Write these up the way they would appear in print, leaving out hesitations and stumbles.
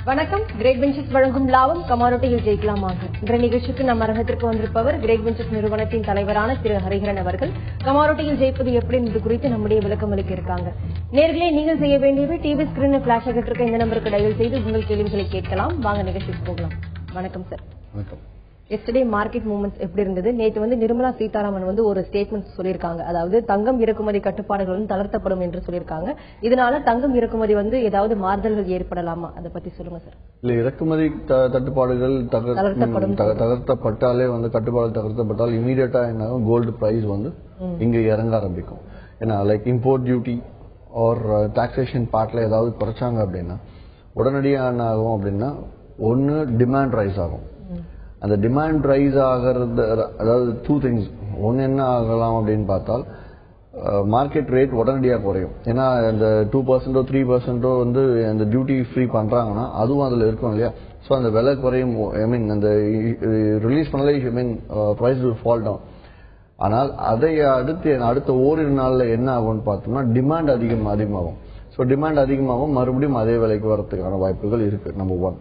வணக்கம். Great ventures வழங்கும் லாபம் கமாரோட்டியில் ஜெயிக்கலாமாக என்ற நிகழ்ச்சிக்கு நம் அரங்கத்திற்கு வந்திருப்பவர் கிரேட் வெஞ்சர்ஸ் நிறுவனத்தின் தலைவரான திரு ஹரிஹரன் அவர்கள். கமாரோட்டியில் ஜெயிப்பது எப்படி என்பது குறித்து நம்முடைய விளக்கம் அளிக்க இருக்காங்க. நேர்களே, நீங்கள் செய்ய வேண்டியது டிவி ஸ்கிரீன் பிளாஷ் ஆகிட்டு இந்த நம்பருக்கு டயல் செய்து உங்கள் கேள்விகளை கேட்கலாம். வாங்க நிகழ்ச்சிக்கு போகலாம். வணக்கம் சார். வணக்கம். எஸ்டர்டே மார்க்கெட் மூவ்மெண்ட்ஸ் எப்படி இருந்தது? நேற்று நிர்மலா சீதாராமன் ஒரு ஸ்டேட்மெண்ட் சொல்லியிருக்காங்க. அதாவது தங்கம் இறக்குமதி கட்டுப்பாடுகள் தளர்த்தப்படும் என்று சொல்லியிருக்காங்க. இதனால தங்கம் இறக்குமதி ஏதாவது மாறுதல்கள் ஏற்படலாமா? அதை பத்தி சொல்லுங்க சார். இல்ல, இறக்குமதி தட்டுப்பாடுகள் தகர்த்தப்பட்டாலே கட்டுப்பாடு தகர்த்தப்பட்டால் இமீடியட்டா என்ன கோல்டு பிரைஸ் இங்க இறங்க ஆரம்பிக்கும். ஏன்னா like import duty or taxation பார்ட்ல ஏதாவது குறைச்சாங்க அப்படின்னா உடனடியாக என்ன ஆகும் அப்படின்னா ஒன்னு டிமாண்ட் ரைஸ் ஆகும். அந்த டிமாண்ட் ரைஸ் ஆகிறது அதாவது டூ திங்ஸ். ஒன்னு என்ன ஆகலாம் அப்படின்னு பார்த்தால் மார்க்கெட் ரேட் உடனடியாக குறையும். ஏன்னா இந்த 2% 3% அந்த டியூட்டி ஃப்ரீ பண்றாங்கன்னா அதுவும் அதுல இருக்கும் இல்லையா. ஸோ அந்த விலை குறையும். ஐ மீன் அந்த ரிலீஸ் பண்ணல பிரைஸ் ஃபால் டவுன். ஆனால் அதை அடுத்த ஓரிரு நாள்ல என்ன ஆகும்னு பார்த்தோம்னா டிமாண்ட் அதிகமாகும். ஸோ டிமாண்ட் அதிகமாகும், மறுபடியும் அதே விலைக்கு வரதுக்கான வாய்ப்புகள் இருக்கு. நம்பர் 1.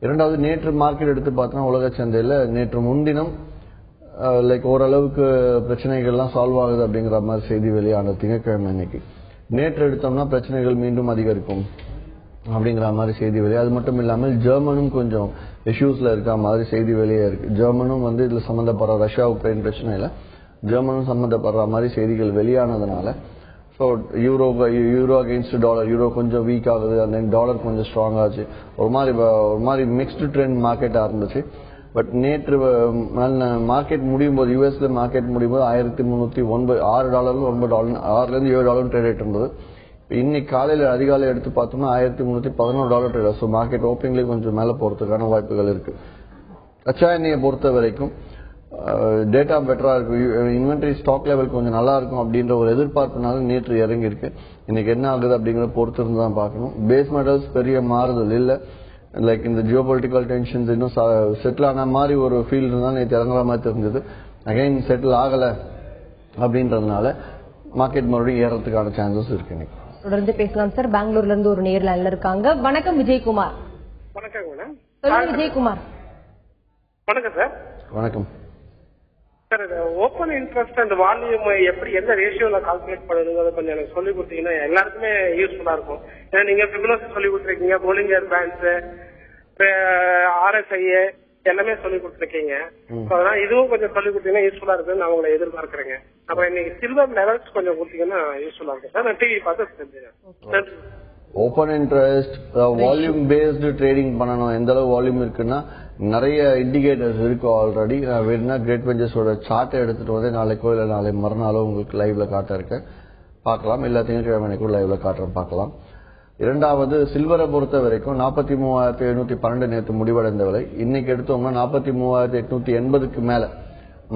இரண்டாவது, நேற்று மார்க்கெட் எடுத்து பார்த்தோம்னா உலக சந்தையில நேற்று முன்தினம் லைக் ஓரளவுக்கு பிரச்சனைகள்லாம் சால்வ் ஆகுது அப்படிங்கிற மாதிரி செய்தி வெளியான திங்கட்கிழமை இன்னைக்கு. நேற்று எடுத்தோம்னா பிரச்சனைகள் மீண்டும் அதிகரிக்கும் அப்படிங்கிற மாதிரி செய்தி வெளியே. அது மட்டும் இல்லாமல் ஜெர்மனும் கொஞ்சம் இஷ்யூஸ்ல இருக்க மாதிரி செய்தி வெளியே இருக்கு. ஜெர்மனும் இதுல சம்பந்தப்படுற ரஷ்யா உக்ரைன் பிரச்சனையில ஜெர்மனும் சம்பந்தப்படுற மாதிரி செய்திகள் வெளியானதுனால so euro against dollar, euro கொஞ்சம் வீக் ஆகுது, அந்த டாலர் கொஞ்சம் ஸ்ட்ராங் ஆச்சு. ஒரு மாதிரி மிக்ஸ்டு ட்ரெண்ட் மார்க்கெட்டா இருந்துச்சு. பட் நேற்று மார்க்கெட் முடியும் போது யூஎஸ்ல மார்க்கெட் முடியும் போது $1309 $6 ட்ரேட் ஆயிட்டு இருந்தது. இன்னைக்கு காலையில அதிகாலை எடுத்து பார்த்தோம்னா $1311 ட்ரேட். ஸோ மார்க்கெட் ஓப்பனிங்லேயே கொஞ்சம் மேல போறதுக்கான வாய்ப்புகள் இருக்கு. கச்சா எண்ணெயை பொறுத்த வரைக்கும் டேட்டா பெட்டரா இருக்கு. இன்வென்டரி ஸ்டாக் லெவல் கொஞ்சம் நல்லா இருக்கும் அப்படின்ற ஒரு எதிர்பார்ப்புனால நேற்று இறங்கி இருக்கு. இன்னைக்கு என்ன ஆகுது அப்படிங்கறத பொறுத்து இருந்து தான் பார்க்கணும். பேஸ் மெட்டல்ஸ் பெரிய மாறுதல் இல்ல. லைக் இந்த ஜியோ பொலிட்டிக்கல் டென்ஷன்ஸ் இன்னும் செட்டில் ஆன மாதிரி ஒரு ஃபீல் இருந்தா நேற்று இறங்குற மாதிரி தெரிஞ்சது. அகைன் செட்டில் ஆகல அப்படின்றதுனால மார்க்கெட் மறுபடியும் ஏறதுக்கான சான்சஸ் இருக்கு. இன்னைக்கு தொடர்ந்து பேசலாம் சார். பெங்களூர்ல இருந்து ஒரு நேர்ல இருக்காங்க. வணக்கம் விஜயகுமார். வணக்கம் மேடம். சொல்லுங்க விஜயகுமார். வணக்கம் சார். வணக்கம் சார். ஓப்பன் இன்ட்ரெஸ்ட் அந்த வால்யூம் எப்படி எந்த ரேஷியோல கால்குலேட் பண்ணுறது கொஞ்சம் எனக்கு சொல்லி கொடுத்தீங்கன்னா எல்லாருக்குமே யூஸ்ஃபுல்லா இருக்கும். ஏன்னா நீங்க ஃபிபனாசி சொல்லி கொடுத்துருக்கீங்க, போலிங்கர் பேண்ட்ஸ், RSI எல்லாமே சொல்லி கொடுத்துருக்கீங்க. அதனால இதுவும் கொஞ்சம் சொல்லி கொடுத்தீங்கன்னா யூஸ்ஃபுல்லா இருக்குன்னு நான் உங்களை எதிர்பார்க்கிறேங்க. அப்புறம் இன்னைக்கு சில்வர் லெவல்ஸ் கொஞ்சம் கொடுத்தீங்கன்னா யூஸ்ஃபுல்லா இருக்கும் சார். நான் டிவி பார்த்து செஞ்சுறேன். Open interest volume based trading பண்ணணும். எந்த அளவு வால்யூம் இருக்குன்னா நிறைய இண்டிகேட்டர்ஸ் இருக்கு ஆல்ரெடி. நான் வேணும்னா கிரேட் வெஞ்சர்ஸோட சார்ட்டை எடுத்துட்டு வந்து நாளைக்கோ இல்லை நாளை மறுநாளோ உங்களுக்கு லைவ்ல காட்ட இருக்கேன், பார்க்கலாம். எல்லாத்தையும் திங்கட்கிழமைக்கும் லைவ்ல காட்டுறேன், பார்க்கலாம். இரண்டாவது, சில்வரை பொறுத்த வரைக்கும் 43,712 நேற்று முடிவடைந்த விலை. இன்னைக்கு எடுத்தோம்னா 43,880 மேல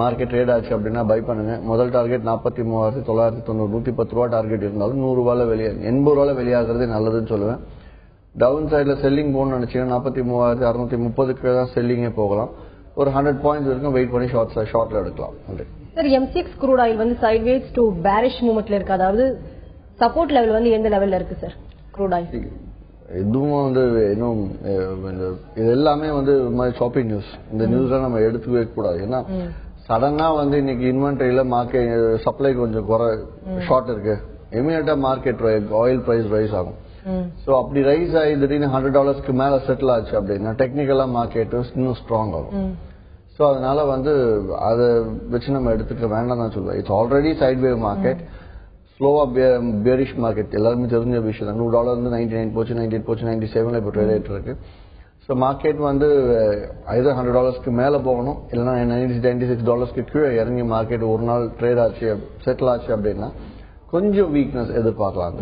மார்க்கெட் ட்ரேட் ஆச்சு அப்படின்னா பை பண்ணுங்க. முதல் டார்கெட் 43,990, $110 டார்கெட் இருந்தாலும் $100 வெளியே $80 வெளியாகிறதே நல்லதுன்னு சொல்லுவேன். டவுன் சைட்ல செல்லிங் போகணும்னு நினைச்சீங்கன்னா 43,630 தான் செல்லிங்கே போகலாம். ஒரு 100 பாயிண்ட்ஸ் வரைக்கும் வெயிட் பண்ணி ஷார்ட்ல எடுக்கலாம். Sir, M6 crude oil sideways to bearish மூவ்மெண்ட்ல இருக்கு. அதாவது சப்போர்ட் லெவல் எந்த லெவல்ல இருக்கு சார் க்ரூட் ஆயில்? இதுவும் இன்னும் இது எல்லாமே மாதிரி ஷாப்பிங் நியூஸ். இந்த நியூஸ்லாம் நம்ம எடுத்துக்கவே கூடாது. ஏன்னா சடனா இன்னைக்கு இன்வென்டரியில மார்க்கெட் சப்ளை கொஞ்சம் ஷார்ட் இருக்கு, இமீடியட்டா மார்க்கெட் ஆயில் பிரைஸ் ரைஸ் ஆகும். சோ அப்படி ரைஸ் ஆகி திடீர்னு $100 மேல செட்டில் ஆச்சு அப்படின்னா டெக்னிக்கலா மார்க்கெட் இன்னும் ஸ்ட்ராங் ஆகும். சோ அதனால அதை வச்சு நம்ம எடுத்துக்க வேண்டாம் தான் சொல்லுவேன். இட்ஸ் ஆல்ரெடி சைட்வே மார்க்கெட், ஸ்லோவா பேரிஷ் மார்க்கெட், எல்லாருமே தெரிஞ்ச விஷயம் தான். $100 99 போச்சு, 98 போச்சு, 97 இப்போ ட்ரேட் ஆயிட்டு இருக்கு. ஸோ மார்க்கெட் ஐதர் $100 மேல போகணும், இல்லைன்னா $96 கீழே இறங்கி மார்க்கெட் ஒரு நாள் ட்ரேட் ஆச்சு செட்டில் ஆச்சு அப்படின்னா கொஞ்சம் வீக்னஸ் எதிர்பார்க்கலாம்.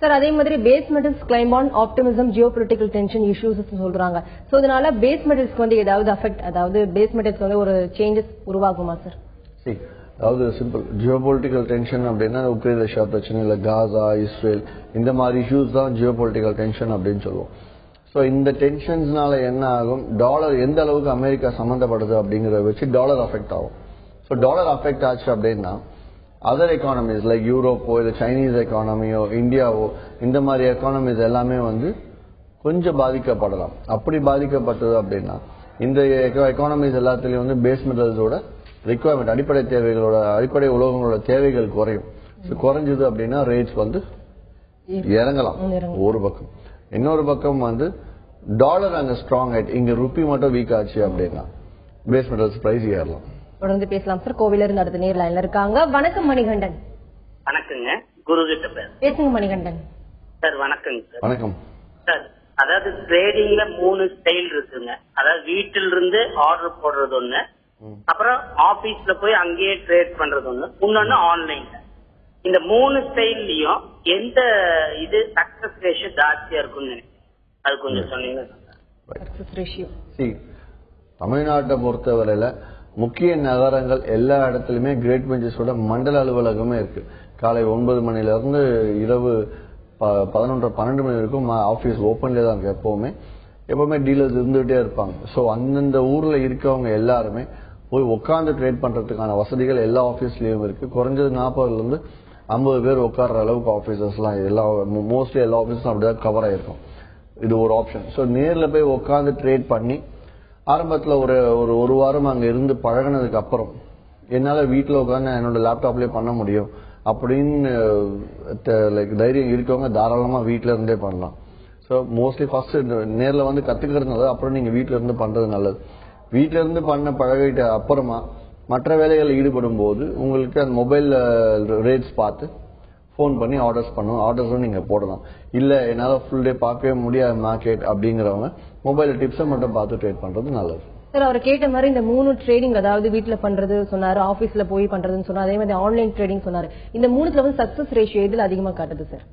சார், அதே மாதிரி base metals claim on optimism geo political tension issues சொல்றாங்க. சோ இதனால பேஸ் மெட்டல்ஸ்க்கு ஏதாவது அஃபெக்ட், அதாவது பேஸ் மெட்டல்ஸ் ஒரு சேஞ்சஸ் உருவாகுமா சார்? அதாவது சிம்பிள், ஜியோ பொலிட்டிக்கல் டென்ஷன் அப்படின்னா உக்ரைன் ரஷ்யா பிரச்சனை, இல்லை காசா இஸ்ரேல் இந்த மாதிரி இஷ்யூஸ் தான் ஜியோ பொலிட்டிக்கல் டென்ஷன் அப்படின்னு சொல்லுவோம். ஸோ இந்த டென்ஷன்ஸ்னால என்ன ஆகும், டாலர் எந்த அளவுக்கு அமெரிக்கா சம்பந்தப்படுது அப்படிங்கறத வச்சு டாலர் அஃபெக்ட் ஆகும். ஸோ டாலர் அஃபெக்ட் ஆச்சு அப்படின்னா அதர் எக்கானமிஸ் லைக் யூரோப்போ இல்லை சைனீஸ் எக்கானமியோ இந்தியாவோ இந்த மாதிரி எக்கானமிஸ் எல்லாமே கொஞ்சம் பாதிக்கப்படலாம். அப்படி பாதிக்கப்பட்டது அப்படின்னா இந்த எக்கானமிஸ் எல்லாத்துலயும் வந்து பேஸ் மெட்டல்ஸோட ரிக்வயர்மெண்ட், அடிப்படை தேவைகளோட, அடிப்படை உலோகங்களோட தேவைகள் குறையும். குறைஞ்சது அப்படின்னா ரேட்ஸ் வந்து இறங்கலாம் ஒரு பக்கம். இன்னொரு பக்கம் வந்து டாலர் அங்க ஸ்ட்ராங் ஆயிட்டு இங்க ருப்பி மட்டும் வீக் ஆச்சு அப்படின்னா பேஸ் மெட்டல்ஸ் பிரைஸ் ஏறலாம். தொடர்ந்து பேசலாம் சார். கோவில இருந்து அடுத்த நேர் லைன்ல இருக்காங்க. வணக்கம் மணிகண்டன். வணக்கங்க, குரு கிட்ட பேசுங்க மணிகண்டன் சார். வணக்கங்க சார். வணக்கம் சார். அதாவது ட்ரேடிங்ல 3 ஸ்டைல் இருக்குங்க. அதாவது வீட்டில இருந்து ஆர்டர் போடுறது ஒண்ணு, அப்புறம் ஆபீஸ்ல போய் அங்கேயே ட்ரேட் பண்றது ஒண்ணு, இன்னொன்னு ஆன்லைன்ல. இந்த 3 ஸ்டைல்லயும் எந்த இது சக்சஸ் ரேஷியோ ஜாஸ்தியா இருக்கும்னு அது கொஞ்சம் சொன்னீங்க. தமிழ்நாட்டை பொறுத்தவரையில முக்கிய நகரங்கள் எல்லா இடத்துலயுமே கிரேட் வெஞ்சர்ஸோட மண்டல அலுவலகமே இருக்கு. காலை 9 மணில இருந்து இரவு 11-12 மணி வரைக்கும் ஆபீஸ் ஓபன்ல தான் இருக்கு. எப்பவுமே டீலர்ஸ் இருந்துகிட்டே இருப்பாங்க. சோ அந்தந்த ஊர்ல இருக்கவங்க எல்லாருமே போய் உட்கார்ந்து ட்ரேட் பண்றதுக்கான வசதிகள் எல்லா ஆபீஸ்லயும் இருக்கு. குறைஞ்சது 40ல இருந்து 50 பேர் உட்கார்ற அளவுக்கு ஆபீசர்ஸ் எல்லாம் மோஸ்ட்லி எல்லா ஆபீஸும் அப்படிதான் கவர் ஆயிருக்கும். இது ஒரு ஆப்ஷன். சோ நேர்ல போய் உட்கார்ந்து ட்ரேட் பண்ணி ஆரம்பத்துல ஒரு வாரம் அங்க இருந்து பழகினதுக்கு அப்புறம் என்னால வீட்டுல உட்காந்து என்னோட லேப்டாப்லயே பண்ண முடியும் அப்படின்னு தைரியம் இருக்கவங்க தாராளமா வீட்டுல இருந்தே பண்ணலாம். சோ மோஸ்ட்லி ஃபர்ஸ்ட் நேர்ல வந்து கத்துக்கிறது, அப்புறம் நீங்க வீட்டுல இருந்து பண்றது நல்லது. வீட்டுல இருந்து பண்ண பழகிட்ட அப்புறமா மற்ற வேலைகள் ஈடுபடும் போது உங்களுக்கு அந்த மொபைல் ரேட்ஸ் பார்த்து போன் பண்ணி ஆர்டர்ஸும் நீங்க போடலாம். இல்ல என்னால ஃபுல் டே பார்க்கவே முடியாது மார்க்கெட் அப்படிங்கிறவங்க மொபைல் டிப்ஸை மட்டும் பார்த்து ட்ரேட் பண்றது நல்லது. சார், அவர் கேட்ட மாதிரி இந்த 3 ட்ரேடிங், அதாவது வீட்டுல பண்றது சொன்னாரு, ஆபீஸ்ல போய் பண்றதுன்னு சொன்னாரு, அதே மாதிரி ஆன்லைன் ட்ரேடிங் சொன்னாரு. இந்த 3த்துல வந்து சக்சஸ் ரேஷியோ எதுல அதிகமா காட்டுது சார்?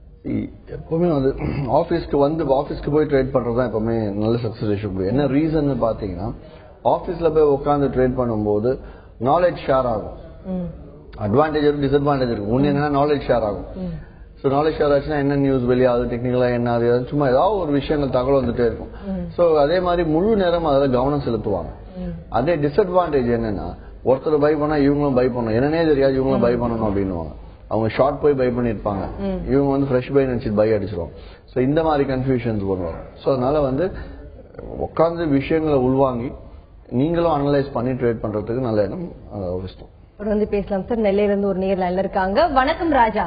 எப்பவுமே வந்து ஆபீஸ்க்கு போய் ட்ரேட் பண்றதுதான் எப்பவுமே நல்ல சக்சஸ் ரேஷியோ. என்ன ரீசன் பாத்தீங்கன்னா, ஆபீஸ்ல போய் உட்காந்து ட்ரேட் பண்ணும்போது நாலேஜ் ஷேர் ஆகும். அட்வான்டேஜ் இருக்கும், டிஸ்அட்வான்டேஜ் இருக்கும். ஒன்னு என்னன்னா நாலேஜ் ஷேர் ஆகும். சோ நாலேஜ் ஷேர் ஆச்சுன்னா என்ன நியூஸ் வெளியாகுது, டெக்னிக்கலா என்ன அது சும்மா ஏதாவது ஒரு விஷயங்கள் தகவல் வந்துட்டே இருக்கும். சோ அதே மாதிரி முழு நேரம் அதுல கவனம் செலுத்துவாங்க. அதே டிஸ்அட்வான்டேஜ் என்னன்னா, ஒருத்தர் பை பண்ணா இவங்களும் பை பண்ணணும், என்னன்னே தெரியாது இவங்களும் பை பண்ணணும் அப்படின்னுவாங்க. அவங்க ஷார்ட் போய் பை பண்ணிருப்பாங்க, இவங்க வந்து ஃப்ரெஷ் பை நினைச்சிட்டு பை அடிச்சிருவாங்க. சோ இந்த மாதிரி கன்ஃபியூஷன்ஸ் வருவாங்க. சோ அதனால வந்து உட்கார்ந்து விஷயங்களை உள்வாங்கி நீங்களும் அனலைஸ் பண்ணி ட்ரேட் பண்றதுக்கு நல்ல இடம் இஷ்டம். தொடர்ந்து பேசலாம் சார். நெல்லையில இருந்து ஒரு நேர் லைன்ல இருக்காங்க. வணக்கம் ராஜா.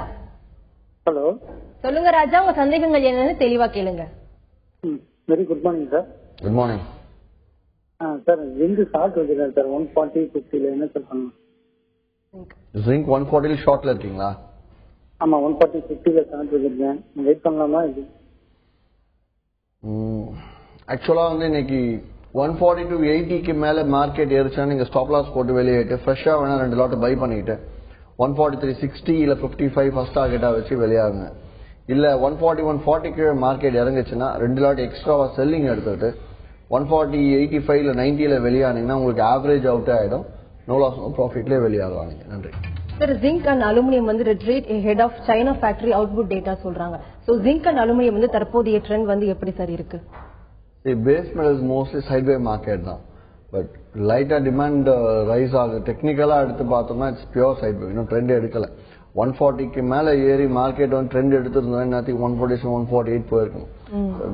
ஹலோ, சொல்லுங்க ராஜா, உங்க சந்தேகங்கள் என்னன்னு தெளிவா கேளுங்க. Very good morning sir. Good morning sir. Zinc short வச்சிருக்கேன் சார், 140-50 என்ன சார் பண்ணணும்? ஜிங்க் 140 ஷார்ட்ல இருக்கீங்களா? ஆமா, 140-50 ஷார்ட் வச்சிருக்கேன். வெயிட் பண்ணலாமா? இது ஆக்சுவலா வந்து இன்னைக்கு 140 to 80 மேல மார்க்கெட் ஏறிச்சா நீங்க ஸ்டாப் லாஸ் போட்டு வெளியேட்டு ஃப்ரெஷ்ஷா வேணா 2 லாட் பை பண்ணிட்டு 143-60 இல்ல 55 ஃபர்ஸ்ட் டார்கெட்டா வச்சு வெளியாகுங்க. இல்ல 140-140 மார்க்கெட் இறங்குச்சுன்னா 2 லாட் எக்ஸ்ட்ராவா செல்லிங் எடுத்துட்டு 140-85 இல்ல 90 வெளியானீங்கன்னா உங்களுக்கு ஆவரேஜ் அவுட் ஆயிடும். நோ லாஸ் நோ ப்ராஃபிட்லயே வெளியாகுவாங்க. நன்றி சார். ஜிங்க் அண்ட் அலுமினியம் வந்து retreat ahead of China factory output data சொல்றாங்க. சோ ஜிங்க் அண்ட் அலுமினியம் வந்து தற்போதைய ட்ரெண்ட் வந்து எப்படி சார் இருக்கு? Base metals mostly sideway market தான். பட் லைட்டா டிமாண்ட் ரைஸ் ஆகுது. டெக்னிக்கலா எடுத்து பார்த்தோம்னா இட்ஸ் பியூர் சைட்வே. இன்னும் ட்ரெண்ட் எடுக்கல. 140 மேல ஏறி மார்க்கெட் வந்து ட்ரெண்ட் எடுத்திருந்தா நேற்றுக்கு 147-148 போயிருக்கும்.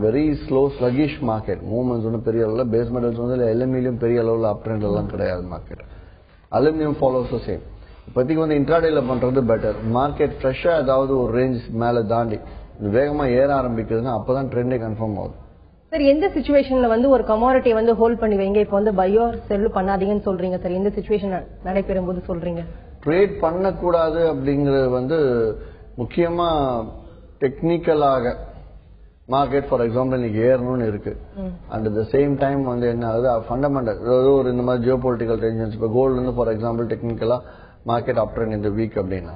Very slow sluggish market. Movements ஒன்றும் பெரிய அளவில். பேஸ் மெட்டல்ஸ் வந்து எல்எம்இலையும் பெரிய அளவில் அப் ட்ரெண்ட் எல்லாம் கிடையாது மார்க்கெட். Aluminium follows same. இப்போதைக்கு வந்து இன்ட்ராடேல பண்றது பெட்டர். மார்க்கெட் ஃப்ரெஷ்ஷா ஏதாவது ஒரு ரேஞ்ச் மேல தாண்டி வேகமா ஏற ஆரம்பிக்குதுன்னா அப்பதான் ட்ரெண்டே கன்ஃபார்ம் ஆகுது. சார், எந்த சிச்சுவேஷன்ல வந்து ஒரு கமாடிட்டியை வந்து ஹோல்ட் பண்ணி வைங்க, இப்ப வந்து பையோ செல் பண்ணாதீங்கன்னு சொல்றீங்க சார்? எந்த சிச்சுவேஷன் நடைபெறும் போது சொல்றீங்க ட்ரேட் பண்ணக்கூடாது அப்படிங்கறது வந்து முக்கியமா டெக்னிக்கலாக மார்க்கெட் ஃபார் எக்ஸாம்பிள் இன்னைக்கு ஏறணும்னு இருக்கு. அண்ட் த சேம் டைம் வந்து என்ன ஆகுது, ஃபண்டமெண்டல் ஒரு இந்த மாதிரி ஜியோ பொலிட்டிக்கல் டென்ஷன்ஸ். இப்போ கோல்டு வந்து ஃபார் எக்ஸாம்பிள் டெக்னிக்கலா மார்க்கெட் அப் ட்ரெண்ட் இந்த வீக் அப்படின்னா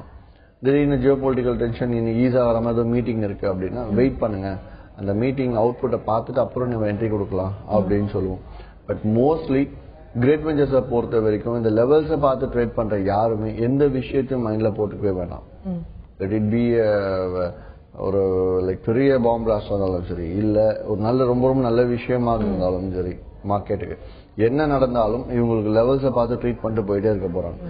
திடீர்னு ஜியோ பொலிட்டிக்கல் டென்ஷன் இன்னைக்கு ஈஸா வர மாதிரி மீட்டிங் இருக்கு அப்படின்னா வெயிட் பண்ணுங்க, அந்த மீட்டிங் அவுட்புட்டை பார்த்துட்டு அப்புறம் நம்ம என்ட்ரி கொடுக்கலாம் அப்படின்னு சொல்லுவோம். பட் மோஸ்ட்லி கிரேட் வெஞ்சர்ஸை பொறுத்த வரைக்கும் இந்த லெவல்ஸை பார்த்து ட்ரேட் பண்ற யாருமே எந்த விஷயத்தையும் மைண்ட்ல போட்டுக்கவே வேண்டாம். லெட் இட் பி ஒரு லைக் பெரிய பாம்பு பிளாஸ்ட் இருந்தாலும் சரி, இல்ல ஒரு நல்ல ரொம்ப ரொம்ப நல்ல விஷயமா இருந்தாலும் சரி, மார்க்கெட்டுக்கு என்ன நடந்தாலும் இவங்களுக்கு லெவல்ஸை பார்த்து ட்ரீட் பண்ணிட்டு போயிட்டே இருக்க போறாங்க.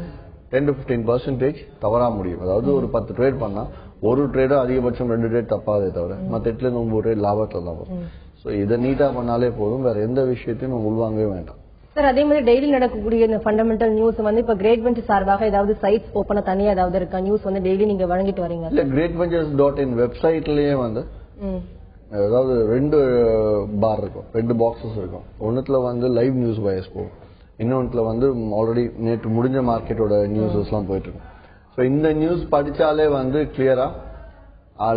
10-15% தவறா முடியும். அதாவது ஒரு 10 ட்ரேட் பண்ணா ஒரு ட்ரேடோ அதிகபட்சம் 2 ட்ரேட் தப்பாதே தவிர மற்ற 8-9 ட்ரேட் லாபத்துல தான் வரும். ஸோ ஸோ இதை நீட்டா பண்ணாலே போதும், வேற எந்த விஷயத்தையும் நம்ம உள்வாங்கவே வேண்டாம். சார் அதே மாதிரி டெய்லி நடக்கக்கூடிய இந்த ஃபண்டமெண்டல் நியூஸ் வந்து இப்ப கிரேட் வெஞ்சர்ஸ் சார்பாக ஏதாவது சைட்ஸ் ஓப்பனா தனியா ஏதாவது இருக்கா நியூஸ் வந்து டெய்லி நீங்க வழங்கிட்டு வரீங்க? இல்ல, greatventures.in வெப்சைட்லயே வந்து அதாவது 2 பார் இருக்கும், 2 பாக்ஸஸ் இருக்கும். ஒன்னுத்துல வந்து லைவ் நியூஸ் பயஸ் போகும், இன்னொன்னுல வந்து ஆல்ரெடி நேற்று முடிஞ்ச மார்க்கெட்டோட நியூஸஸ் எல்லாம் போயிட்டு இருக்கும். ஸோ இந்த நியூஸ் படிச்சாலே வந்து கிளியரா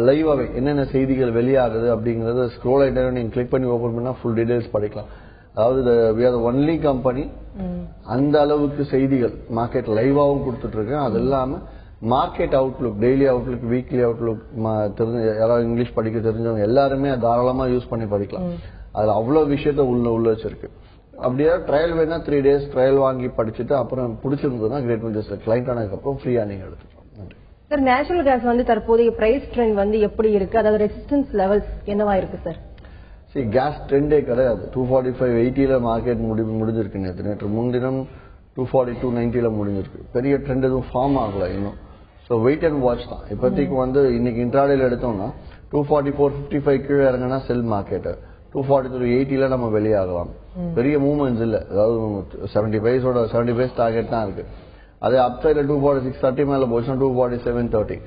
லைவாவே என்னென்ன செய்திகள் வெளியாகுது அப்படிங்கறது ஸ்க்ரோல் ஆயிட்டு நீங்க கிளிக் பண்ணி ஓபன் பண்ணா ஃபுல் டீடைல்ஸ் படிக்கலாம். அதாவது we are the only company அந்த அளவுக்கு செய்திகள் மார்க்கெட் லைவாவும் கொடுத்துட்டு இருக்கேன். அது இல்லாம market Outlook, daily Outlook, weekly Outlook தெரிஞ்ச யாராவது இங்கிலீஷ் படிக்க தெரிஞ்சவங்க எல்லாருமே தாராளமா யூஸ் பண்ணி படிக்கலாம். அதுல அவ்வளவு விஷயத்த உள்ள வச்சிருக்கு. அப்படியே ட்ரையல் வேணா 3 days ட்ரையல் வாங்கி படிச்சுட்டு அப்புறம் பிடிச்சிருந்ததுன்னா கிரேட் வெஞ்சர்ஸ்ல கிளைண்ட் ஆனதுக்கு அப்புறம் ஃப்ரீயா நீங்க எடுத்துக்கலாம். சார் நேச்சுரல் கேஸ் வந்து தற்போதைய பிரைஸ் ட்ரெண்ட் வந்து எப்படி இருக்கு, அதாவது ரெசிஸ்டன்ஸ் லெவல்ஸ் என்னவா இருக்கு சார்? கேஸ் ட்ரெண்டே கிடையாது. 245.80 மார்க்கெட் முடிஞ்சிருக்கு. நேற்று முன்தினம் 240-290 முடிஞ்சிருக்கு. பெரிய ட்ரெண்ட் எதுவும் ஃபார்ம் ஆகல இன்னும். ஸோ வெயிட் அண்ட் வாட்ச் தான். இப்போதைக்கு வந்து இன்னைக்கு இன்ட்ராடேல எடுத்தோம்னா 244.55 கீழே இறங்கினா செல் மார்க்கெட், 243.80 நம்ம வெளியாகலாம். பெரிய மூவ்மெண்ட்ஸ் இல்ல, அதாவது 70 பைஸ் டார்கெட் தான் இருக்கு. அதே அப்சைட்ல 246.30 மேல போச்சுன்னா 247.30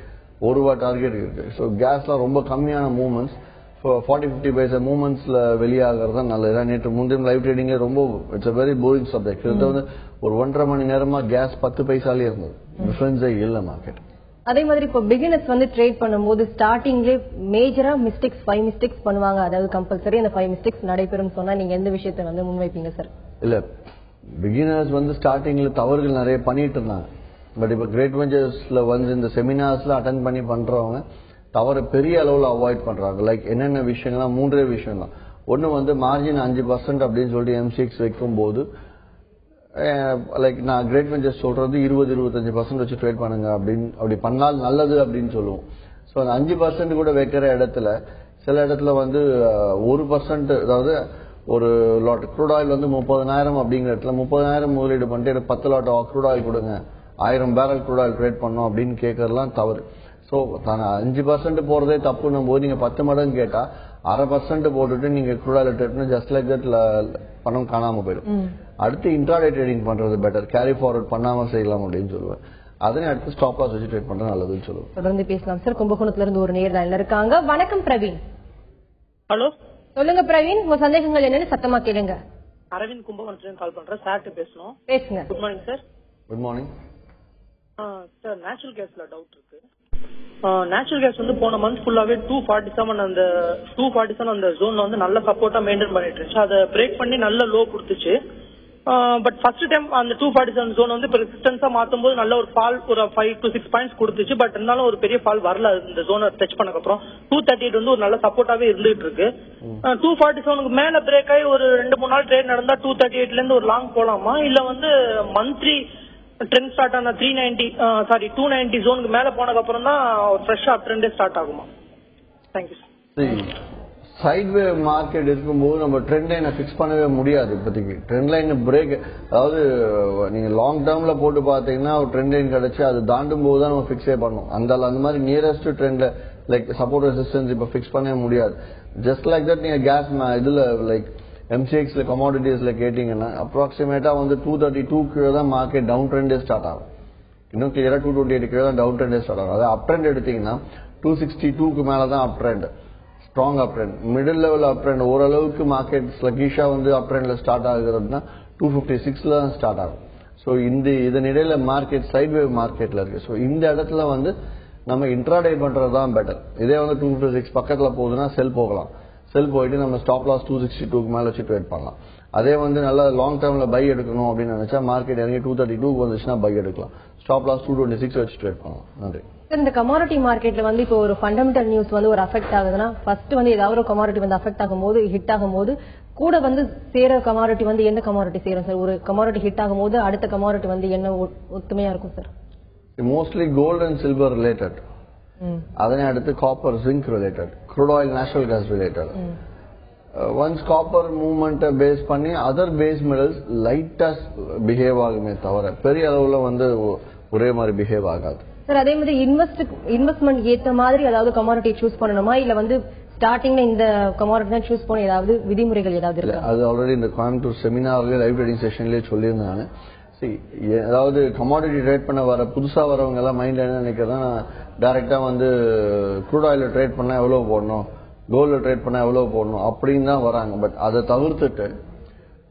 ₹1 டார்கெட் இருக்கு. ஸோ கேஸ்லாம் ரொம்ப கம்மியான மூவ்மெண்ட்ஸ், 40-50 பைசா மூவ்மெண்ட்ஸ்ல வெளியாகிறது தான் நல்லது. நேற்று முந்தைய லைவ் ட்ரேடிங்ல ரொம்ப it's a very boring subject. இது வந்து ஒரு 1.5 மணி நேரமா கேஸ் 10 பைசாலே இருந்தது, டிஃபரன்ஸே இல்ல மார்க்கெட். அதே மாதிரி இப்போ பிகினர்ஸ் வந்து ட்ரேட் பண்ணும்போது ஸ்டார்டிங்லேயே மேஜரா மிஸ்டேக்ஸ் 5 மிஸ்டேக்ஸ் பண்ணுவாங்க, அதாவது கம்பல்சரி அந்த 5 மிஸ்டேக்ஸ் நடைபெறும் சொன்னா நீங்க எந்த விஷயத்தை வந்து முன்வைப்பீங்க சார்? இல்ல, பிகினர்ஸ் வந்து ஸ்டார்டிங்ல தவறுகள் நிறைய பண்ணிட்டு இருந்தாங்க. பட் இப்ப கிரேட் வெஞ்சர்ஸ்ல வந்து இந்த செமினார்ஸ்ல அட்டென்ட் பண்ணி பண்றவங்க தவறு பெரிய அளவுல அவாய்ட் பண்றாங்க. லைக் என்னென்ன விஷயங்கள்லாம் 3 விஷயம் தான். ஒன்னு வந்து மார்ஜின் 5% அப்படின்னு சொல்லிட்டு MCX வைக்கும் போது லைக் நான் கிரேட் வெஞ்சர்ஸ் சொல்றது 20-25% வச்சு ட்ரேட் பண்ணுங்க அப்படின்னு, அப்படி பண்ணால் நல்லது அப்படின்னு சொல்லுவோம். ஸோ அந்த 5% கூட வைக்கிற இடத்துல சில இடத்துல வந்து 1%, அதாவது ஒரு லாட் க்ரூட் ஆயில் வந்து 30,000 அப்படிங்கிற இடத்துல 30,000 முதலீடு பண்ணிட்டு 10 லாட் க்ரூட் ஆயில் கொடுங்க, 1000 பேரல் க்ரூட் ஆயில் ட்ரேட் பண்ணோம் அப்படின்னு கேட்கறதுலாம் தவறு. ஸோ 5% போறதே தப்புன்னும் போது நீங்க 10 மடங்கு கேட்டா 0.5% போட்டுட்டு நீங்க க்ரூட் ஆயில் ட்ரேட் பண்ணி ஜஸ்ட் லைக் தட் பணம் காணாம போயிடும். அடுத்து இன்ட்ராடே ட்ரேடிங் பண்றது பெட்டர், கேரி ஃபார்வர்ட் பண்ணாம செய்யலாம் அப்படின்னு சொல்லுவேன். அதனை அடுத்து ஸ்டாப் லாஸ் வச்சு ட்ரேட் பண்றது நல்லதுன்னு சொல்லுவேன். தொடர்ந்து பேசலாம் சார். கும்பகோணத்துல இருந்து ஒரு நேர் லைன்ல இருக்காங்க. வணக்கம் பிரவீன். ஹலோ, சொல்லுங்க பிரவீன், உங்க சந்தேகங்கள் என்னன்னு சத்தமா கேளுங்க. அரவிந்த் கும்பகோணத்துல கால் பண்றேன். சார்ட்ட பேசணும். பேசுங்க. Good morning sir. Good morning sir. Natural கேஸ்ல டவுட் இருக்கு. நேச்சுரல் கேஸ் வந்து போன மந்த் ஃபுல்லாவே 247 அந்த 247 அந்த ஜோன்ல வந்து நல்ல சப்போர்ட்டா மெயின்டைன் பண்ணிட்டு இருந்துச்சு. அதை பிரேக் பண்ணி நல்ல லோ கொடுத்துச்சு. பட் ஃபர்ஸ்ட் டைம் அந்த 247 ஜோன் வந்து ரெசிஸ்டன்ஸா மாத்தும் போது நல்ல ஒரு ஃபால், ஒரு 5 to 6 பாயிண்ட்ஸ் கொடுத்துச்சு. பட் இருந்தாலும் ஒரு பெரிய ஃபால் வரல. இந்த ஜோனை டச் பண்ணக்கு அப்புறம் 238 வந்து ஒரு நல்ல சப்போர்ட்டாவே இருந்துட்டு இருக்கு. 247க்கு மேல பிரேக் ஆகி ஒரு 2-3 நாள் ட்ரேட் நடந்தா 238ல இருந்து ஒரு லாங் போலாமா, இல்ல வந்து மந்த்லி ட்ரெண்ட் ஸ்டார்ட் ஆன 290 ஜோனுக்கு மேல போனதுக்கு அப்புறம் தான் ஒரு ஃப்ரெஷ்ஷா ட்ரெண்டே ஸ்டார்ட் ஆகுமா? Thank you sir. சைட் வே மார்க்கெட் இருக்கும்போது நம்ம ட்ரெண்ட் லைனை ஃபிக்ஸ் பண்ணவே முடியாது. இப்போதைக்கு ட்ரெண்ட் லைன் பிரேக், அதாவது நீங்க லாங் டேர்ம்ல போட்டு பாத்தீங்கன்னா ஒரு ட்ரெண்ட் லைன் கிடைச்சு அது தாண்டும் போது தான் நம்ம ஃபிக்ஸே பண்ணணும். அந்த மாதிரி நியரஸ்ட் ட்ரெண்ட்ல லைக் சப்போர்ட் ரெசிஸ்டன்ஸ் இப்ப ஃபிக்ஸ் பண்ணவே முடியாது. ஜஸ்ட் லைக் தட் நீங்க கேஸ் இதுல லைக் MCXல கமாடிட்டிஸ்ல கேட்டீங்கன்னா அப்ராக்சிமேட்டா வந்து 232 கீழே தான் மார்க்கெட் டவுன் ட்ரெண்டே ஸ்டார்ட் ஆகும். இன்னும் கிளியரா 228 கீழே தான் டவுன் ட்ரெண்டே ஸ்டார்ட் ஆகும். அதாவது அப் ட்ரெண்ட் எடுத்தீங்கன்னா 262க்கு மேல தான் அப் ட்ரெண்ட், ஸ்ட்ராங் அப் trend. Middle level up trend ஓரளவுக்கு மார்க்கெட் ஸ்லகிஷா வந்து அப் ட்ரெண்ட்ல ஸ்டார்ட் ஆகுறதுன்னா 256ல தான் ஸ்டார்ட் ஆகும். ஸோ இதனிடையில மார்க்கெட் சைட் வேவ் மார்க்கெட்ல இருக்கு. ஸோ இந்த இடத்துல வந்து நம்ம இன்ட்ராடே பண்றது தான் பெட்டர். இதே வந்து 256 பக்கத்துல போகுதுன்னா செல் போகலாம். செல் போயிட்டு நம்ம ஸ்டாப் லாஸ் 262க்கு மேல வச்சு ட்ரேட் பண்ணலாம். அதே வந்து நல்லா லாங் டேர்ம்ல பை எடுக்கணும் அப்படின்னு நினைச்சா மார்க்கெட் இறங்கி 232க்கு வந்துச்சுன்னா பை எடுக்கலாம். ஸ்டாப் லாஸ் 226 வச்சு ட்ரேட் பண்ணலாம். நன்றி. இந்த கமாடிட்டி மார்க்கெட்ல வந்து இப்போ ஒரு ஃபண்டமெண்டல் நியூஸ் வந்து ஒரு அஃபெக்ட் ஆகுதுன்னா ஃபர்ஸ்ட் வந்து ஏதாவது ஒரு கமாடிட்டி வந்து அஃபெக்ட் ஆகும்போது ஹிட் ஆகும்போது கூட வந்து சேர கமாடிட்டி வந்து எந்த கமாடிட்டி சேரும் சார்? ஒரு கமாடிட்டி ஹிட் ஆகும்போது அடுத்த கமாடிட்டி வந்து என்ன ஒத்துமையா இருக்கும் sir? Mostly gold and silver related, அதனை அடுத்து copper zinc related, crude oil natural gas related. Once copper movement base பண்ணி அதர் பேஸ் மெட்டல்ஸ் லைட்டா பிஹேவ் ஆகுமே தவிர பெரிய அளவுல வந்து ஒரே மாதிரி பிஹேவ் ஆகாது சார். அதே மாதிரி இன்வெஸ்ட்மெண்ட் ஏத்த மாதிரி அதாவது கமாடிட்டி சூஸ் பண்ணணுமா, இல்ல வந்து ஸ்டார்டிங்ல இந்த கமாடிட்டி தான் சூஸ் பண்ண ஏதாவது விதிமுறைகள் ஏதாவது இருக்கா? அது ஆல்ரெடி இந்த கோயம்புத்தூர் செமினார்லயே லைவ் ட்ரேடிங் செஷன்லயே சொல்லியிருந்தாங்க. அதாவது கமாடிட்டி ட்ரேட் பண்ண வர புதுசா வரவங்க எல்லாம் மைண்ட்ல என்ன நினைக்கிறதா, டைரக்டா வந்து க்ரூட் ஆயில ட்ரேட் பண்ணா எவ்வளவு போடணும், கோல்ட்ல ட்ரேட் பண்ணா எவ்வளவு போடணும் அப்படின்னு தான் வராங்க. பட் அதை தவிர்த்துட்டு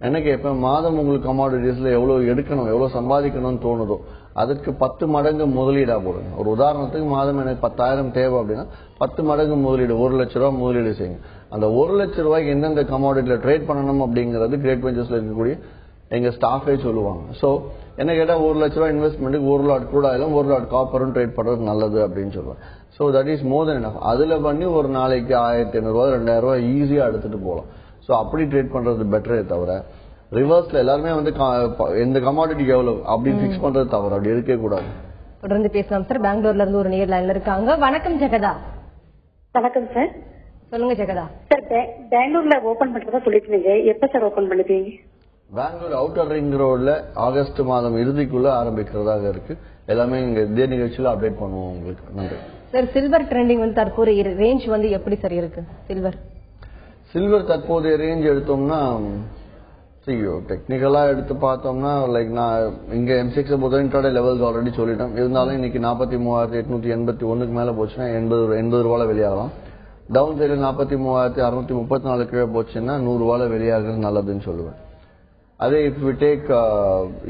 என்ன கேட்பேன், மாதம் உங்களுக்கு கமாடிட்டிஸ்ல எவ்வளவு எடுக்கணும், எவ்வளவு சம்பாதிக்கணும்னு தோணுதோ அதுக்கு 10 மடங்கு முதலீடா போடுங்க. ஒரு உதாரணத்துக்கு மாதம் எனக்கு 10,000 தேவை அப்படின்னா 10 மடங்கு முதலீடு, 1 லட்ச ரூபாய் முதலீடு செய்யுங்க. அந்த 1 லட்ச ரூபாய்க்கு எந்தெந்த கமாடிட்டில ட்ரேட் பண்ணணும் அப்படிங்கிறது கிரேட் வெஞ்சர்ஸ்ல இருக்கக்கூடிய எங்க ஸ்டாஃபே சொல்லுவாங்க. சோ என்ன கேட்டா 1 லட்ச ரூபாய் இன்வெஸ்ட்மெண்ட்டுக்கு 1 லாட் கூட ஆயிலும் 1 லாட் காப்பரும் ட்ரேட் பண்றது நல்லது அப்படின்னு சொல்லுவாங்க. So that is more then enough. அதுல பண்ணி ஒரு நாளைக்கு 1,500 ரூபாய் 2,000 ரூபாய் ஈஸியா எடுத்துட்டு போகலாம். சோ அப்படி ட்ரேட் பண்றது பெட்டரே தவிர ரிவர்ஸ்ல எல்லாருமே வந்து எந்த கமாடிட்டிக்கு எவ்வளவு அப்படின்னு பிக்ஸ் பண்றது தவிர அப்படி இருக்கவே கூடாது. தொடர்ந்து பேசலாம் சார். பெங்களூர்ல இருந்து ஒரு நேர் லைன்ல இருக்காங்க. வணக்கம் ஜெகதா. வணக்கம் சார். சொல்லுங்க ஜெகதா. சார் பெங்களூர்ல ஓபன் பண்றதா சொல்லிருக்கீங்க, எப்ப சார் ஓபன் பண்ணுவீங்க? பெங்களூர் அவுட்டர் ரிங் ரோட்ல ஆகஸ்ட் மாதம் இறுதிக்குள்ள ஆரம்பிக்கிறதாக இருக்கு. எல்லாமே இங்க இதே நிகழ்ச்சியில அப்டேட் பண்ணுவோம் உங்களுக்கு. நன்றி சார். சில்வர் ட்ரெண்டிங் வந்து தற்போதைய ரேஞ்ச் வந்து எப்படி சார் இருக்கு? சில்வர் தற்போதைய ரேஞ்ச் எடுத்தோம்னா டெக்னிக்கலா எடுத்து பார்த்தோம்னா லைக் நான் இங்க M6 பொறுத்த இன்ட்ராடே லெவல்ஸ் ஆல்ரெடி சொல்லிட்டோம். இருந்தாலும் இன்னைக்கு 43,881க்கு மேல போச்சுன்னா 80 ரூபாய் வெளியாகலாம். டவுன் சைடுல 43,634 கீழே போச்சுன்னா 100 ரூபாய் வெளியாகிறது நல்லதுன்னு சொல்லுவேன். அதே இஃப் வி டேக்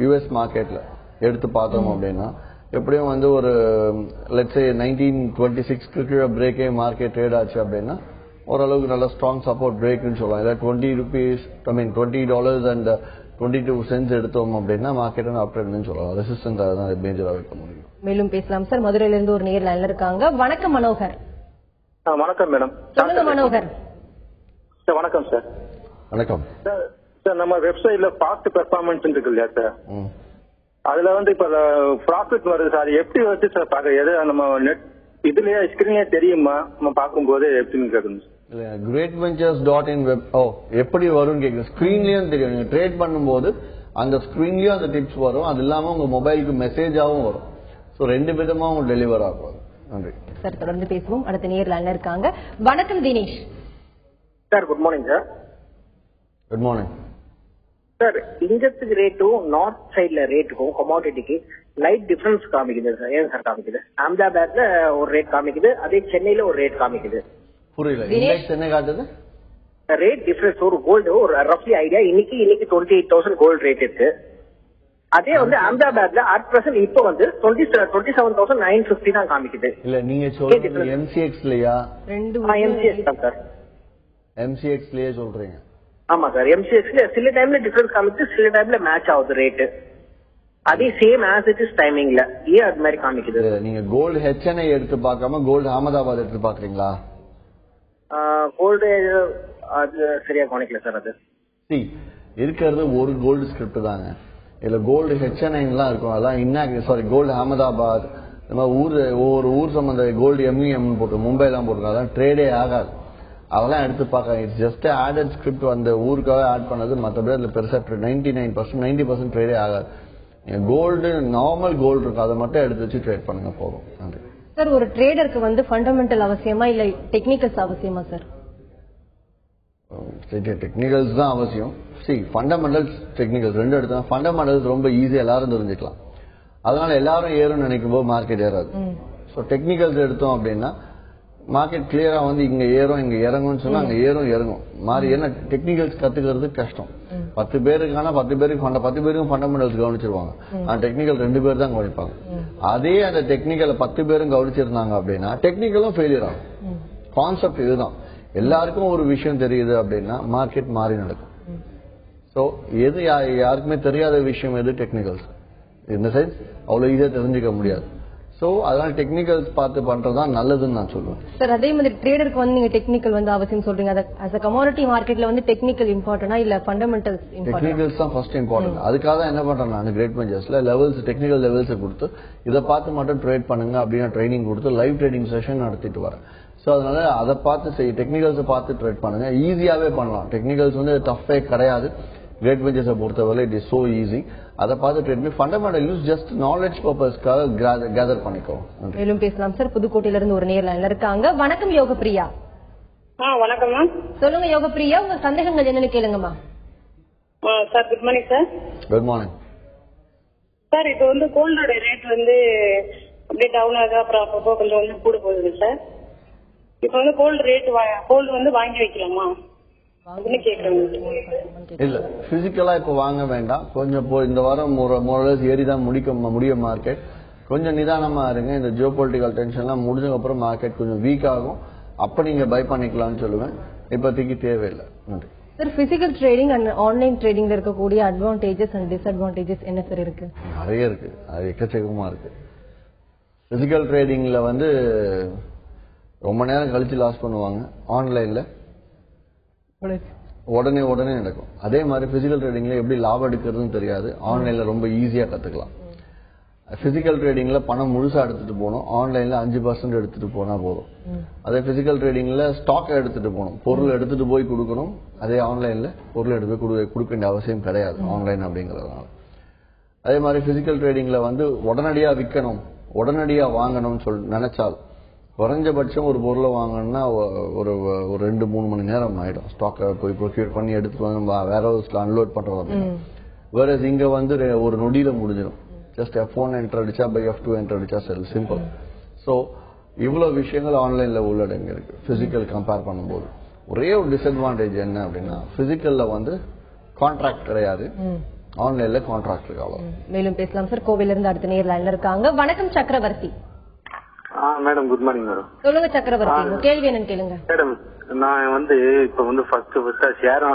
US மார்க்கெட்ல எடுத்து பார்த்தோம் அப்படின்னா எப்படியும் வந்து ஒரு லெட்ஸ் சே 1926க்கு கீழே பிரேக்கே மார்க்கெட் ட்ரேட் ஆச்சு அப்படின்னா ஓரளவுக்கு நல்ல ஸ்ட்ராங் சப்போர்ட் பிரேக்னு சொல்லலாம். இல்ல $20 and 22 cents எடுத்தோம் அப்படின்னா மார்க்கெட் அப் ட்ரெண்ட்னு சொல்லலாம். ரெசிஸ்டன்ஸ் தான் மேஜரா வைக்க முடியும். மேலும் பேசலாம் சார். மதுரையில இருந்து ஒரு நேர் லைன்ல இருக்காங்க. வணக்கம் மனோகர். வணக்கம் மேடம். சொல்லுங்க மனோகர். சார் வணக்கம் சார். வணக்கம் சார். நம்ம வெப்சைட்ல ஃபாஸ்ட் பெர்ஃபார்மன்ஸ் இருக்கு இல்லையா சார், அதுல வந்து இப்ப ப்ராஃபிட் வருது சார், எப்படி வச்சு சார் பாக்க? எது நம்ம நெட் இதுலயே ஸ்கிரீன்லயே தெரியுமா நம்ம பாக்கும்போது எப்படின்னு கேட்கணும். greatventures.in web எப்படி வரும்னு கேக்குது. ஸ்கிரீன்லயும் தெரியும். நீங்க ட்ரேட் பண்ணும்போது அந்த ஸ்கிரீன்லயும் அந்த டிப்ஸ் வரும். அது இல்லாம உங்க மொபைலுக்கு மெசேஜாவும் வரும். சோ 2 விதமா உங்களுக்கு டெலிவர் ஆகும். நன்றி சார். தொடர்ந்து பேசுவோம். அடுத்த நேர் லைன்ல இருக்காங்க. வணக்கம் Dinesh. Sir good morning sir. Good morning sir. இங்கத்துக்கு ரேட்டும் நார்த் சைட்ல ரேட்டுக்கும் கமாடிட்டிக்கு லைட் டிஃபரன்ஸ் காமிக்குது சார். ஏன் சார் காமிக்குது? அஹமதாபாத்ல ஒரு ரேட் காமிக்குது, அதே சென்னையில ஒரு ரேட் காமிக்குது. புரியல. இண்டெக்ஸ் என்ன காட்டுது? ரேட் டிஃபரன்ஸ் ஒரு கோல்டு ஒரு ரஃப்லி ஐடியா இன்னைக்கு 28,000 கோல்டு ரேட் இருக்கு. அதே வந்து அஹமதாபாத்ல அட் பிரசன்ட் இப்போ வந்து 27,950 தான் காமிக்குது. இல்ல நீங்க சொல்றது MCX-லயா? MCX தான் சார். MCX-லயே சொல்றீங்க? ஆமா சார். MCX-ல சில டைம்ல டிஃபரன்ஸ் காமிச்சு, சில டைம்ல மேட்ச் ஆகுது ரேட். அதே சேம் ஆஸ் இட் இஸ் டைமிங்ல ஏன் அது மாதிரி காமிக்குது? நீங்க கோல்டு HNI எடுத்து பார்க்காம கோல்டு அகமதாபாத் எடுத்து பாக்குறீங்களா? கோல்டு அது சரியா கவனிக்கல சார். அது இருக்கிறது ஒரு கோல்டு ஸ்கிரிப்ட் தாங்க. இதுல கோல்டு HNI எல்லாம் இருக்கும். அதெல்லாம் கோல்டு அகமதாபாத் ஒவ்வொரு ஊர் சம்பந்த கோல்டு MEM போட்டு மும்பை எல்லாம் போட்டு அதெல்லாம் ட்ரேடே ஆகாது. அதெல்லாம் எடுத்து பார்க்க இட்ஸ் ஜஸ்ட் ஆடட் ஸ்கிரிப்ட். அந்த ஊருக்காக ஆட் பண்ணது. மற்றபடி அதுல பெருசா 99% 90% ட்ரேடே ஆகாது. கோல்டு நார்மல் கோல்டு இருக்கு, அதை மட்டும் எடுத்து வச்சு ட்ரேட் பண்ணுங்க போதும். நன்றி சார். ஒரு ட்ரேடருக்கு வந்து ஃபண்டமெண்டல் அவசியமா இல்ல டெக்னிக்கல்ஸ் அவசியமா சார்? டெக்னிக்கல்ஸ் தான் அவசியம். ஃபண்டமெண்டல்ஸ் டெக்னிக்கல்ஸ் ரெண்டு எடுத்தா ஃபண்டமெண்டல்ஸ் ரொம்ப ஈஸியா எல்லாரும் தெரிஞ்சுக்கலாம். அதனால எல்லாரும் ஏறும்னு நினைக்கும் போது மார்க்கெட் ஏறாது. ஸோ டெக்னிக்கல்ஸ் எடுத்தோம் அப்படின்னா மார்க்கெட் கிளியரா வந்து இங்க ஏறும் இங்க இறங்கும்னு சொன்னா அங்க ஏறும் இறங்கும் மாறி. ஏன்னா டெக்னிக்கல்ஸ் கத்துக்கிறது கஷ்டம். 10 பேருக்கான 10 பேருக்கும் ஃபண்டமெண்டல்ஸ் கவனிச்சிருவாங்க. ஆனா டெக்னிக்கல் 2 பேர் தான் கவனிப்பாங்க. அதே அந்த டெக்னிக்கலை 10 பேரும் கவனிச்சிருந்தாங்க அப்படின்னா டெக்னிக்கலும் ஃபெயிலியர் ஆகும். கான்செப்ட் இதுதான். எல்லாருக்கும் ஒரு விஷயம் தெரியுது அப்படின்னா மார்க்கெட் மாறி நடக்கும். சோ எது யாருக்குமே தெரியாத விஷயம் எது? டெக்னிக்கல்ஸ். இந்த சென்ஸ் அவ்வளவு ஈஸியா தெரிஞ்சுக்க முடியாது. சோ அதனால டெக்னிக்கல்ஸ் பார்த்து பண்றதுதான் நல்லதுன்னு நான் சொல்லுவேன். சார் அதே மாதிரி ட்ரேடருக்கு வந்து நீங்க டெக்னிக்கல் வந்து அவசியம் சொல்றீங்க. as a commodity மார்க்கெட்ல வந்து டெக்னிக்கல் இம்பார்ட்டன்டா இல்ல ஃபண்டமெண்டல்ஸ் இம்பார்ட்டன்ட்? டெக்னிக்கல்ஸ் தான் ஃபர்ஸ்ட் இம்பார்ட்டன்ட். அதுக்காக தான் என்ன பண்றேன் நான் கிரேட் வெஞ்சர்ஸ்ல லெவல்ஸ் டெக்னிக்கல் லெவல்ஸ் கொடுத்து இதை பார்த்து மட்டும் ட்ரேட் பண்ணுங்க அப்படின்னு ட்ரைனிங் கொடுத்து லைவ் ட்ரேடிங் செஷன் நடத்திட்டு வரேன். சோ அதனால அதை பார்த்து டெக்னிக்கல்ஸ் பார்த்து ட்ரேட் பண்ணுங்க. ஈஸியாவே பண்ணலாம். டெக்னிக்கல்ஸ் வந்து டஃப்பே கிடையாது. கிரேட் வெஞ்சர்ஸை பொறுத்தவரை இட் இஸ் சோ ஈஸி. அதை பார்த்து ட்ரேட் பண்ணி ஃபண்டமெண்டல் யூஸ் ஜஸ்ட் நாலேஜ் பர்பஸ்க்காக கேதர் பண்ணிக்கோ. மேலும் பேசலாம் சார். புதுக்கோட்டையில இருந்து ஒரு நேர் லைன்ல இருக்காங்க. வணக்கம் யோகப்பிரியா. வணக்கம் மேம். சொல்லுங்க யோகப்பிரியா, உங்க சந்தேகங்கள் என்னன்னு கேளுங்கம்மா. Sir good morning sir. Good morning sir. இப்போ வந்து கோல்டோட ரேட் வந்து அப்படியே டவுன் ஆகுது, அப்புறம் அப்பப்போ கொஞ்சம் வந்து கூட போகுது சார். இப்போ வந்து கோல்டு வந்து வாங்கி வைக்கலாமா கேக்குறேன். இல்ல பிசிக்கலா இப்ப வாங்க வேண்டாம். கொஞ்சம் இந்த வாரம் ஏறிதான் முடிய மார்க்கெட். கொஞ்சம் நிதானமா இருங்க. இந்த ஜியோ பொலிட்டிக்கல் டென்ஷன் எல்லாம் முடிஞ்சதுக்கு அப்புறம் மார்க்கெட் கொஞ்சம் வீக் ஆகும். அப்ப நீங்க பை பண்ணிக்கலாம்னு சொல்லுவேன். இப்போதைக்கு தேவையில்லை. நன்றி sir. Physical trading and online ட்ரேடிங்ல இருக்கக்கூடிய அட்வான்டேஜஸ் அண்ட் டிஸ்அட்வான்டேஜஸ் என்ன சார் இருக்கு? நிறைய இருக்கு. அது எக்கச்சக்கமா இருக்கு. பிசிக்கல் ட்ரேடிங்ல வந்து ரொம்ப நேரம் கழிச்சு லாஸ் பண்ணுவாங்க. ஆன்லைன்ல உடனே நடக்கும். அதே மாதிரி பிசிக்கல் ட்ரேடிங்ல எப்படி லாபம் எடுக்கிறதுன்னு தெரியாது. ஆன்லைன்ல ரொம்ப ஈஸியா கத்துக்கலாம். பிசிக்கல் ட்ரேடிங்ல பணம் முழுசா எடுத்துட்டு போகணும். ஆன்லைன்ல 5% எடுத்துட்டு போனா போதும். அதே பிசிக்கல் ட்ரேடிங்ல ஸ்டாக் எடுத்துட்டு போகணும், பொருள் எடுத்துட்டு போய் கொடுக்கணும். அதே ஆன்லைன்ல பொருள் எடுத்து கொடுக்க வேண்டிய அவசியம் கிடையாது ஆன்லைன் அப்படிங்கறதுனால. அதே மாதிரி பிசிக்கல் ட்ரேடிங்ல வந்து உடனடியா விற்கணும், உடனடியா வாங்கணும்னு நினைச்சால் குறைஞ்சபட்சம் ஒரு பொருளை வாங்கணும்னா ஒரு 2-3 மணி நேரம் ஆயிடும். ஸ்டாக்கை போய் ப்ரொக்யூர் பண்ணி எடுத்துட்டு வந்து வேற ஹவுஸ்ல அன்லோட் பண்றது. வேற இங்க வந்து ஒரு நொடியில முடிஞ்சிடும். ஜஸ்ட் F1 என்டர் அடிச்சா பை F2 என்டர் அடிச்சா சரி, சிம்பிள். ஸோ இவ்வளவு விஷயங்கள் ஆன்லைன்ல உள்ளடங்கி இருக்கு பிசிக்கல் கம்பேர் பண்ணும்போது. ஒரே ஒரு டிஸ்அட்வான்டேஜ் என்ன அப்படின்னா, பிசிக்கல்ல வந்து கான்ட்ராக்ட் கிடையாது, ஆன்லைன்ல கான்ட்ராக்ட் இருக்கு. அவ்வளவு. மேலும் பேசலாம் சார். கோவில இருந்து அடுத்த நேர் லைன்ல இருக்காங்க. வணக்கம் சக்கரவர்த்தி. Madam good morning madam. சொல்லுங்க சக்கரவர்த்தி, கேள்வி என்னன்னு கேளுங்க. மேடம் நான் வந்து இப்ப வந்து ஃபர்ஸ்ட் ஷேர்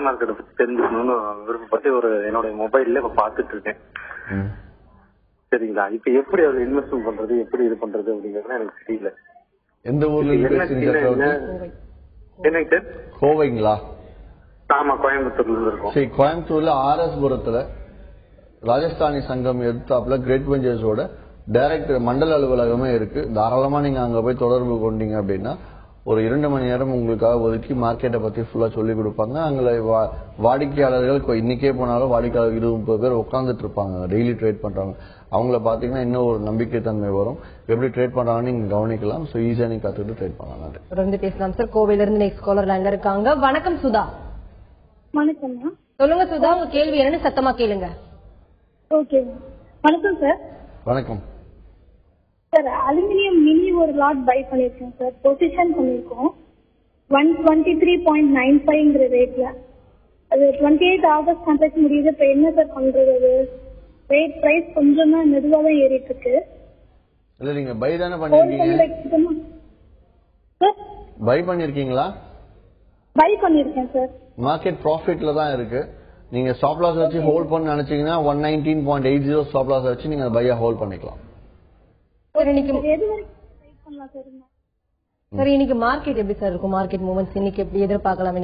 மார்க்கெட்டை பத்தி தெரிஞ்சுக்கணும்னு விருப்பப்பட்டு என்னோட மொபைல்ல இப்ப பாத்துட்டு இருக்கேன். சரிங்களா? இப்ப எப்படி அதுல இன்வெஸ்ட்மெண்ட் பண்றது, எப்படி இது பண்றது அப்படிங்கறது எனக்கு தெரியல. எந்த ஊர்ல என்னங்க சார்? கோவைங்களா? ஆமா, கோயம்புத்தூர்ல இருந்து இருக்கோம். சரி, கோயம்புத்தூர்ல RS புரத்துல ராஜஸ்தானி சங்கம் எதிர்த்தாப்புல கிரேட் வெஞ்சர்ஸோட டைரக்ட் மண்டல அலுவலகமே இருக்கு. தாராளமா நீங்க அங்க போய் தொடர்பு கொண்டீங்க அப்படின்னா ஒரு 2 மணி நேரம் உங்களுக்காக ஒதுக்கி மார்க்கெட்டை பத்தி ஃபுல்லா சொல்லி கொடுப்பாங்க. அங்க வாடிக்கையாளர்கள் இன்னைக்கே போனாலும் வாடிக்கையாளர் 20-30 பேர் உட்காந்துட்டு இருப்பாங்க, டெய்லி ட்ரேட் பண்றாங்க. அவங்கள பாத்தீங்கன்னா இன்னும் ஒரு நம்பிக்கை தன்மை வரும். எப்படி ட்ரேட் பண்றாங்கன்னு நீங்க கவனிக்கலாம். சோ ஈஸியா நீங்க கத்துக்கிட்டு ட்ரேட் பண்ணலாம். தொடர்ந்து பேசலாம் சார். கோவையில இருந்து நெக்ஸ்ட் காலர் லைன்ல இருக்காங்க. வணக்கம் சுதா. வணக்கம். சொல்லுங்க சுதா, உங்க கேள்வி என்னன்னு சத்தமா கேளுங்க. ஓகே. வணக்கம் சார். வணக்கம் சார். அலுமினியம் மினி ஒரு லாட் பை பண்ணிருக்கேன் சார். பொசிஷன் பண்ணிருக்கோம் 123.95 ரேட்ல. அது 28 ஆகஸ்ட் கான்ட்ராக்ட் முடியுது. இப்ப என்ன சார் பண்றது? அது ரேட் பிரைஸ் கொஞ்சம் தான் மெதுவா தான் ஏறிட்டு இருக்கு. இல்ல நீங்க பை தானே பண்ணிருக்கீங்க? பை பண்ணிருக்கீங்களா? பை பண்ணிருக்கேன் சார். மார்க்கெட் ப்ராஃபிட்ல தான் இருக்கு. நீங்க ஸ்டாப் லாஸ் வச்சு ஹோல்ட் பண்ண நினைச்சீங்கன்னா 119.80 ஸ்டாப் லாஸ் வச்சு நீங்க பையா ஹோல்ட் பண்ணிக்கலாம். சார் இன்னைக்கு மார்க்கெட் எப்படி சார் இருக்கும்? மார்க்கெட் மூவ்மெண்ட்ஸ் இன்னைக்கு எப்படி எதிர்பார்க்கலாம்?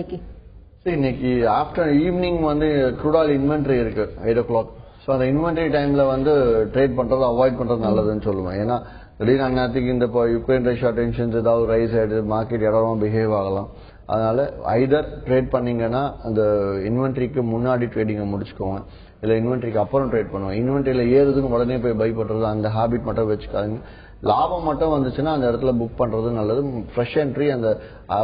இன்னைக்கு ஆஃப்டர் ஈவினிங் வந்து க்ரூட் ஆயில் இன்வென்டரி இருக்கு 8 o'clock. ஸோ அந்த இன்வென்டரி டைம்ல வந்து ட்ரேட் பண்றது அவாய்ட் பண்றது நல்லதுன்னு சொல்லுவேன். ஏன்னா திடீர்னு அந்நேரத்துக்கு இந்த யுக்ரைன் ரஷ்யா டென்ஷன்ஸ் ஏதாவது ரைஸ் ஆயிடுது, மார்க்கெட் இடமா பிஹேவ் ஆகலாம். அதனால ஐதர் ட்ரேட் பண்ணீங்கன்னா அந்த இன்வென்டரிக்கு முன்னாடி ட்ரேடிங்கை முடிச்சுக்கோங்க, இல்ல இன்வென்டரிக்கு அப்புறம் ட்ரேட் பண்ணுவோம். இன்வென்டரியில ஏறுதுன்னு உடனே போய் பை பண்றது அந்த ஹேபிட் மட்டும் வச்சுக்காதீங்க. லாபம் மட்டும் வந்துச்சுன்னா அந்த இடத்துல புக் பண்றது நல்லது. ஃப்ரெஷ் என்ட்ரி அந்த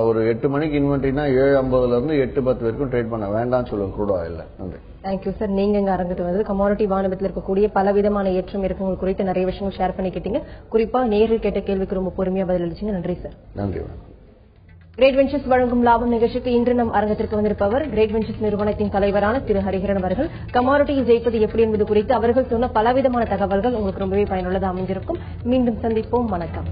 ஒரு 8 மணிக்கு இன்வென்டரினா 7:50 இருந்து 8:10 வரைக்கும் ட்ரேட் பண்ண வேண்டாம்னு சொல்லுங்க க்ரூட் ஆயில்ல. நன்றி. Thank you sir. நீங்க இங்க அரங்கத்து வந்து கமாடிட்டி வாணிபத்தில் இருக்கக்கூடிய பல விதமான ஏற்றம் இருக்குங்க குறித்து நிறைய விஷயங்கள் ஷேர் பண்ணிக்கிட்டீங்க. குறிப்பா நேரில் கேட்ட கேள்விக்கு ரொம்ப பொறுமையா பதில் அளிச்சீங்க. நன்றி சார். நன்றி. கிரேட் வெஞ்சர்ஸ் வழங்கும் லாபம் நிகழ்ச்சிக்கு இன்று நம் அரங்கத்திற்கு வந்திருப்பவர் கிரேட் வெஞ்சர்ஸ் நிறுவனத்தின் தலைவரான திரு ஹரிஹரன் அவர்கள். கமாடிட்டியில் ஜெயிப்பது எப்படி என்பது குறித்து அவர்கள் சொன்ன பலவிதமான தகவல்கள் உங்களுக்கு ரொம்பவே பயனுள்ளதாக அமைஞ்சிருக்கும். மீண்டும் சந்திப்போம். வணக்கம்.